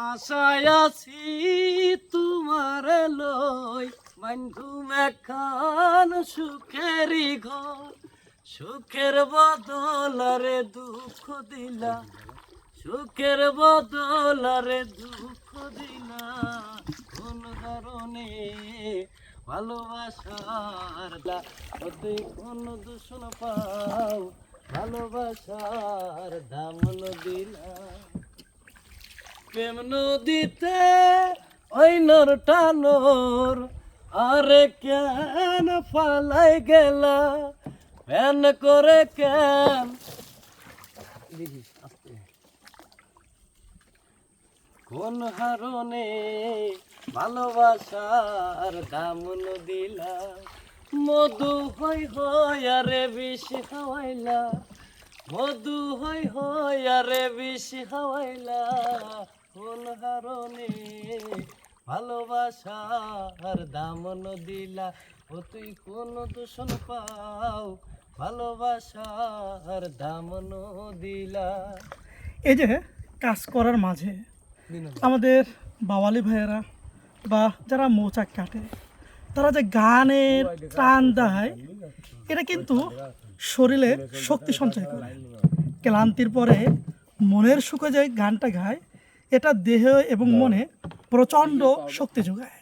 আশায় আছি তোমার লই বান্ধুম একখান সুখেরই ঘর, সুখের বদলারে দুঃখ দিলা, সুখের বদলারে দুঃখ দিলা, কোন কারণে ভালোবাসার তুই কোন দূষণ পাও, ভালোবাসার দামন দিলা। প্রেম নদীতে ওই নর টানোর আরে কেন ফালাই গেলা, প্যান করে কেন কোন হারণে ভালোবাসার দামন দিলা, মধু হই হই আরে বিষ খাওয়াইলা, মধু হই হই আরে বিষ খাওয়াইলা, কোন হারণে ভালোবাসার দামন দিলা, ও তুই কোন দূষণ পাও, ভালোবাসার দামন দিলা। এই যে কাজ করার মাঝে আমাদের বাওয়ালি ভাইয়েরা বা যারা মৌচাক কাটে তারা যে গানের টান দেয়, এটা কিন্তু শরীরে শক্তি সঞ্চয় করে। ক্লান্তির পরে মনের সুখে যে গানটা গায়, এটা দেহ এবং মনে প্রচণ্ড শক্তি যোগায়।